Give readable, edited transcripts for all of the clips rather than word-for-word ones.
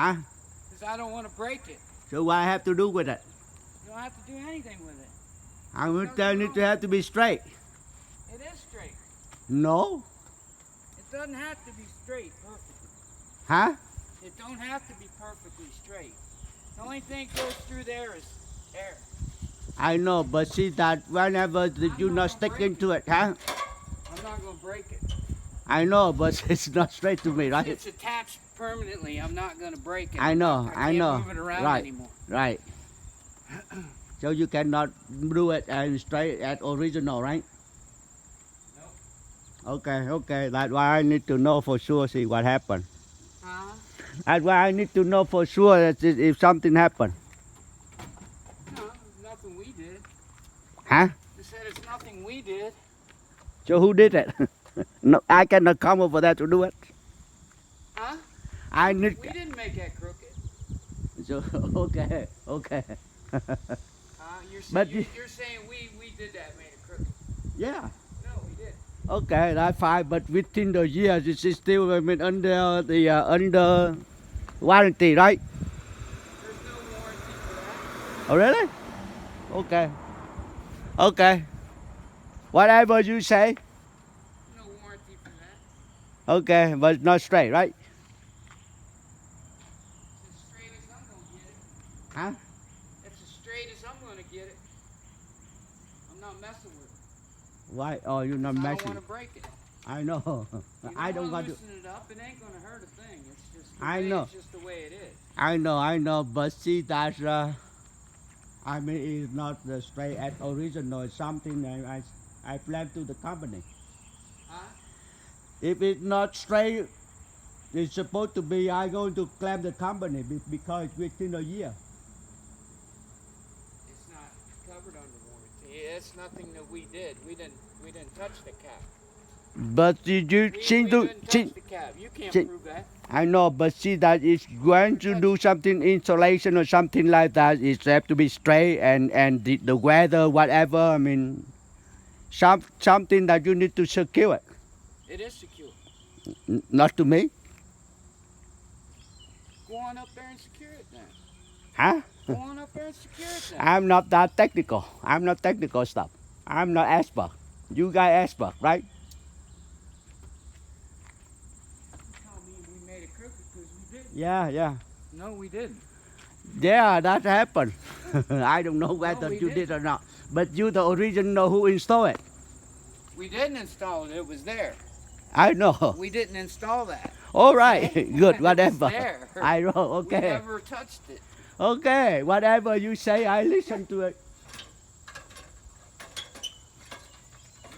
Huh? Because I don't want to break it. So what I have to do with it? You don't have to do anything with it. I'm going to tell you to have to be straight. It is straight. No. It doesn't have to be straight perfectly. Huh? It don't have to be perfectly straight. The only thing that goes through there is air. I know, but see that whenever you not stick into it, huh? I'm not going to break it. I know, but it's not straight to me, right? It's attached permanently. I'm not going to break it. I know, I can't move it around right, anymore. right. So you cannot do it and straight at original, right? Nope. Okay. That's why I need to know for sure. See what happened. Huh? That's why I need to know for sure that if something happened. No, it's nothing we did. Huh? You said it's nothing we did. So who did it? No, I cannot come over there to do it. Huh? I need. We didn't make that crooked. So okay. You're saying we did that, made it crooked. Yeah. No, we did. Okay, that's fine. But within the years, it's still under the under warranty, right? There's no warranty for that. Oh really? Okay. Whatever you say. No warranty for that. Okay, but not straight, right? It's as straight as I'm gonna get it. Huh? It's as straight as I'm gonna get it. I'm not messing with it. Why? Oh, you're not I messing. don't want to break it. I know. I don't want to. Loosen it up. It ain't gonna hurt a thing. It's just the I way, know. It's just the way it is. I know. But see that. I mean, it's not the straight at original. It's something I plan to the company. Huh? If it's not straight, it's supposed to be. I going to claim the company because it's within a year. It's not covered under warranty. It's nothing that we did. We didn't touch the cap. But you We didn't touch the cap. You can't prove that. I know, but see that it's going to do something insulation or something like that. It have to be straight and the weather, whatever. I mean, something that you need to secure it. It is secure. Not to me. Go on up there and secure it then. Huh? Go on up there and secure it then. I'm not that technical. I'm not technical stuff. I'm not expert. You guys expert, right? We made it crooked because we didn't. Yeah. No, we didn't. Yeah, that happened. I don't know whether you didn't. did or not. But you the original who installed it. We didn't install it. It was there. I know. We didn't install that. All right. Good, whatever. It's there. I know, okay. We never touched it. Okay, whatever you say, I listen to it.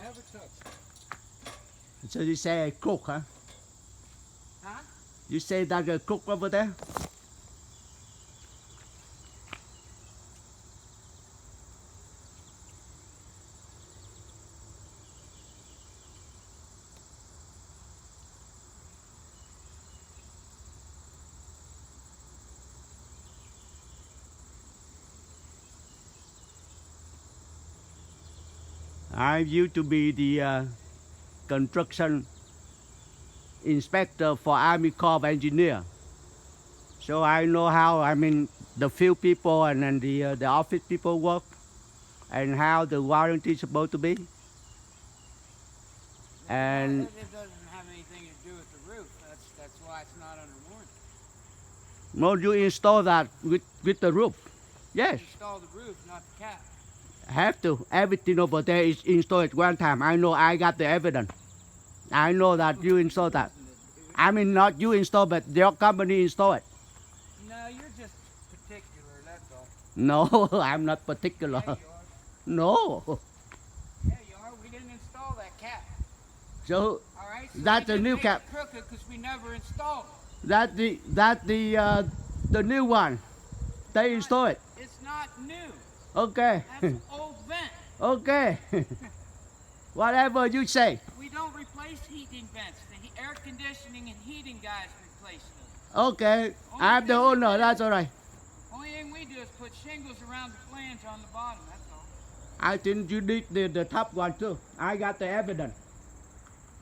Never touched it. So you say a cook, huh? Huh? You say that a cook over there? I used to be the construction inspector for Army Corps of Engineer. So I know how, I mean, the field people and then the office people work and how the warranty is supposed to be. And it doesn't have anything to do with the roof. That's why it's not under warranty. no, you install that with the roof. Yes. Install the roof, not the cap. Have to. Everything over there is installed at one time. I know, I got the evidence. I know that you installed that. I mean, not you install, but your company install it. No, you're just particular, that's all. No, I'm not particular. Yeah, you are. No. Yeah, you are. We didn't install that cap. So All right? So that's we a didn't new make cap. it crooked because we never installed it. That's the new one. They install it. It's not new. Okay. That's old vent. Okay. Whatever you say. We don't replace heating vents. The air conditioning and heating guys replace them. Okay. I'm the owner. That's all right. Only thing we do is put shingles around the flange on the bottom. That's all. I think you did the top one too. I got the evidence.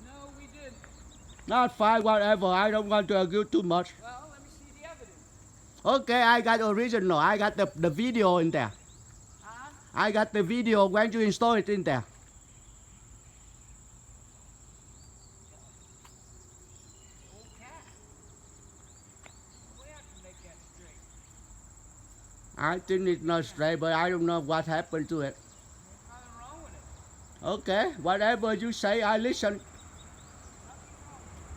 No, we didn't. Not fine, whatever. I don't want to argue too much. Well, let me see the evidence. Okay, I got original. I got the video in there. Huh? I got the video when you install it in there. Old cat. We have to make that straight. I think it's not straight, but I don't know what happened to it. There's nothing wrong with it. Okay, whatever you say, I listen. Nothing wrong with it.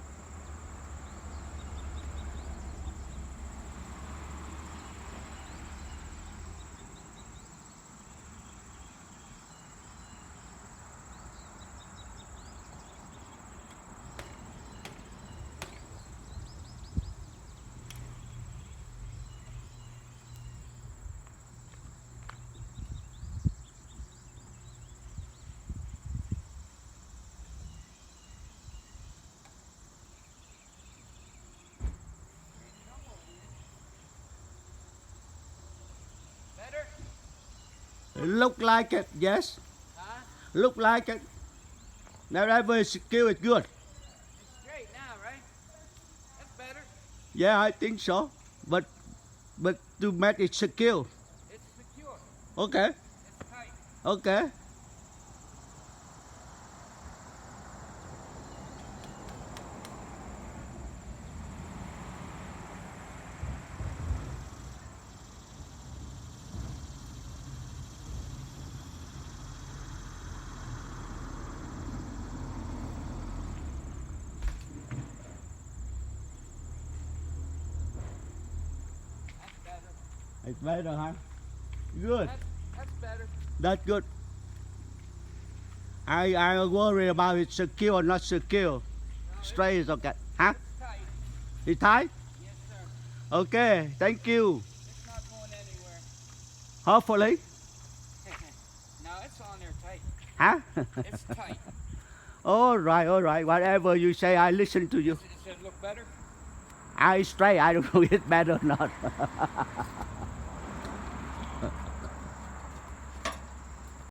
Better? Look like it, yes. Huh? Look like it. Whatever skill is good. It's straight now, right? That's better. Yeah, I think so. But to make it secure. It's secure. Okay, It's tight. okay. That's better. It's better, huh? Good. That's better. That's good. I worry about it secure or not secure. No, Straight is okay. Huh? it's tight. It's tight? Yes, sir. Okay, thank you. It's not going anywhere. Hopefully. No, it's on there tight. Huh? It's tight. all right. Whatever you say, I listen to you. Does it look better? I straight. I don't know if it's better or not.